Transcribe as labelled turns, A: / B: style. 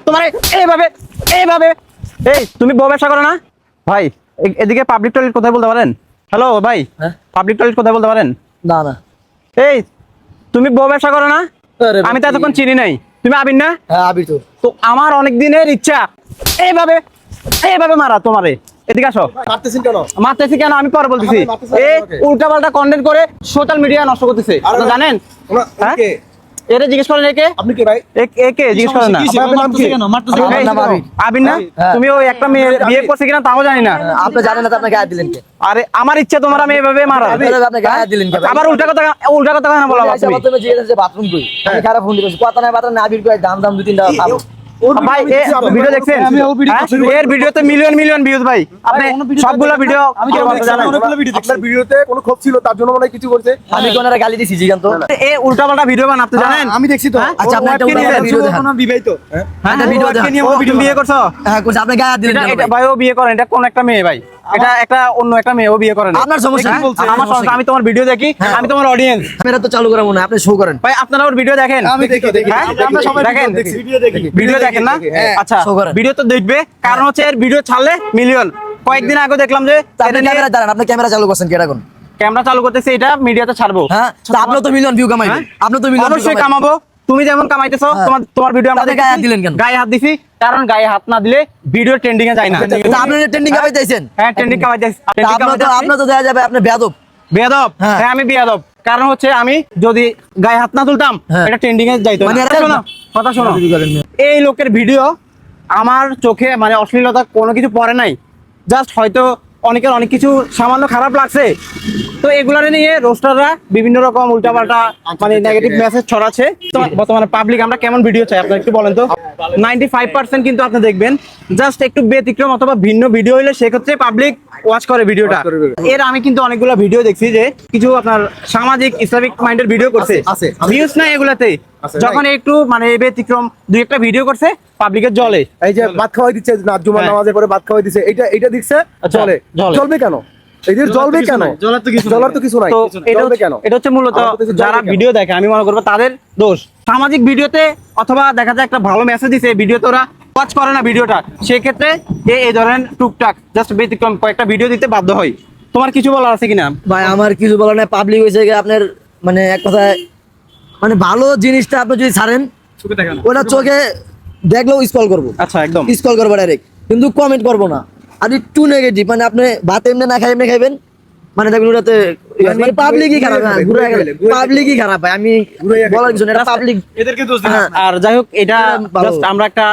A: তোমার এইভাবে এইভাবে এই তুমি বউ ব্যবসা করো না ভাই? এদিকে পাবলিক টয়লেট কোথায় বলতে পারেন? হ্যালো ভাই, পাবলিক টয়লেট কোথায় বলতে পারেন?
B: না না,
A: এই তুমি বউ ব্যবসা করো না? আমি তো এতক্ষণ চিনি নাই। তুমি আবির না?
B: হ্যাঁ আবির তো।
A: তো আমার অনেক দিনের ইচ্ছা এইভাবে এইভাবে মারা তোমারে। এদিকে আসো।
C: মারতেছেন কেন?
A: মারতেছি কেন আমি পরে বলতেছি। এই উল্টা পাল্টা কন্টেন্ট করে সোশ্যাল মিডিয়া নষ্ট করতেছে, আপনি জানেন? হ্যাঁ? এরে জিজ্ঞেস করেন একে।
C: আপনি কে ভাই?
A: একে জিজ্ঞেস করেন না। আবির না? তুমি ওই একটা মেয়ে বিয়ে করছে কিনা তাও জানি না।
B: আপনি জানেন না তো আপনি গায়ে দিলেন কে?
A: আরে আমার ইচ্ছা তোমার আমি এইভাবে মারা।
B: আপনি গায়ে দিলেন কে?
A: আবার উল্টা কথা কেন বলা তুমি?
B: তুমি জিজ্ঞেস বাথরুম কই? আমি খারাপ ফোন দিছি, কথা নাই বাতা না, আবির কই দাম দুই তিনটা খাবো।
A: ভাই ভিডিও দেখছেন? এর ভিডিওতে মিলিয়ন মিলিয়ন ভিউজ ভাই। আপনি সবগুলো ভিডিও
C: আপনার ভিডিওতে কোনো ক্ষোভ ছিল তার জন্য মনে হয় কিছু করছে।
B: আমি কোনারে গালি দিছি জিগান তো।
A: এই উল্টা পাল্টা ভিডিও বানান আপনি জানেন?
C: আমি দেখছি তো।
B: আচ্ছা আপনি একটা ভিডিও দেখান।
C: বিবাহিত।
B: একটা ভিডিও দেখান।
A: তুমি বিয়ে করছো?
B: হ্যাঁ করছি, আপনি গায়ে দিলেন কেন?
A: এটা ভাই ও বিয়ে করেন, এটা কোন একটা মেয়ে ভাই? এটা একটা অন্য একটা মেয়ে, ও বিয়ে করেন।
B: আপনার সমস্যা কি?
A: আমার সমস্যা, আমি তোমার ভিডিও দেখি, আমি তোমার অডিয়েন্স।
B: ক্যামেরা তো চালু করা মনে হয়, আপনি শো করেন।
A: ভাই আপনারা ওর ভিডিও দেখেন?
C: আমি দেখি।
A: হ্যাঁ?
C: আমরা সবাই
A: দেখেন?
C: ভিডিও দেখি।
A: ভিডিও দেখেন না? আচ্ছা
B: show করেন।
A: ভিডিও তো দেখবে, কারণ হচ্ছে এর ভিডিও ছাড়লে মিলিয়ন। কয়েকদিন আগে দেখলাম যে
B: আপনি ক্যামেরা দাঁড়ান, আপনি ক্যামেরা চালু করছেন কেডা কোন?
A: ক্যামেরা চালু করতেছে, এটা মিডিয়াতে ছাড়বো।
B: হ্যাঁ তো আপনি তো মিলিয়ন ভিউ কামাইবেন। আপনি তো মিলিয়ন
A: অবশ্যই কামাবো। তুমি যেমন কামাইতেছো, তোমার ভিডিও আমরা
B: তাতে গায়ে হাত দিলেন কেন?
A: গায়ে হাত দিছি, কারণ গায়ে হাত না দিলে ভিডিও ট্রেন্ডিং এ যায় না।
B: তা আপনি ট্রেন্ডিং কামাই চাইছেন?
A: হ্যাঁ ট্রেন্ডিং কামাইতেছি।
B: আপনি তো দেয়া যাবে আপনি বেয়াদব।
A: বেয়াদব? হ্যাঁ আমি বেয়াদব, কারণ হচ্ছে আমি যদি গায়ে হাত না তুলতাম এটা ট্রেন্ডিং এ যাইতো না।
B: মানে
A: কথা শোনো, এই লোকের ভিডিও আমার চোখে মানে অশ্লীলতা কোনো কিছু পড়ে নাই, জাস্ট হয়তো অনেকের অনেক কিছু সামান্য খারাপ লাগছে, তো এগুলা নিয়ে রোস্টাররা বিভিন্ন রকম উল্টাপাল্টা মানে নেগেটিভ মেসেজ ছড়াচ্ছে। তো বর্তমানে পাবলিক আমরা কেমন ভিডিও চাই আপনারা একটু বলেন তো? 95% কিন্তু আপনি দেখবেন জাস্ট একটু ব্যতিক্রম অথবা ভিন্ন ভিডিও হইলে সেক্ষেত্রে পাবলিক ওয়াচ করে ভিডিওটা। এর আমি কিন্তু অনেকগুলো ভিডিও দেখছি যে কিছু আপনার সামাজিক ইসলামিক মাইন্ডের ভিডিও করছে, ভিউজ নাই এগুলাতে। যখন একটু মানে ব্যতিক্রম দুই একটা ভিডিও করছে, পাবলিকের জলে।
C: এই যে ভাত খাওয়াই দিচ্ছে না, জুমার নামাজের পরে ভাত খাওয়াই দিচ্ছে, এটা দিচ্ছে চলে। চলবে কেন? এদের জ্বলবে কেন? জ্বলার তো কিছু নাই।
A: তো
C: জ্বলবে কেন?
A: এটা হচ্ছে মূলত যারা ভিডিও দেখে, আমি মনে করবো তাদের দোষ। সামাজিক ভিডিওতে অথবা দেখা যায় একটা ভালো মেসেজ দিছে, ভিডিওতে ওরা ওয়াচ করে না ভিডিওটা, সেক্ষেত্রে এই ধরনের টুকটাক জাস্ট ব্যতিক্রম কয়েকটা ভিডিও দিতে বাধ্য হয়। তোমার কিছু বলার আছে কিনা?
B: ভাই আমার কিছু বলার নাই, পাবলিক হয়েছে আপনার মানে এক কথায় মানে ভালো জিনিসটা আপনি যদি ছাড়েন ওটা চোখে দেখলেও স্ক্রল করবো।
A: আচ্ছা একদম
B: স্ক্রল করবো ডাইরেক্ট, কিন্তু কমেন্ট করবো না। আর একটু নেগেটিভ মানে আপনি ভাত এমনি না খাই এমনি খাইবেন, মানে দেখবেন ওটাতে মানে পাবলিকই খারাপ। পাবলিকই খারাপ ভাই, আমি বলার কিছু না, এটা পাবলিক।
A: আর যাই হোক, এটা জাস্ট আমরা একটা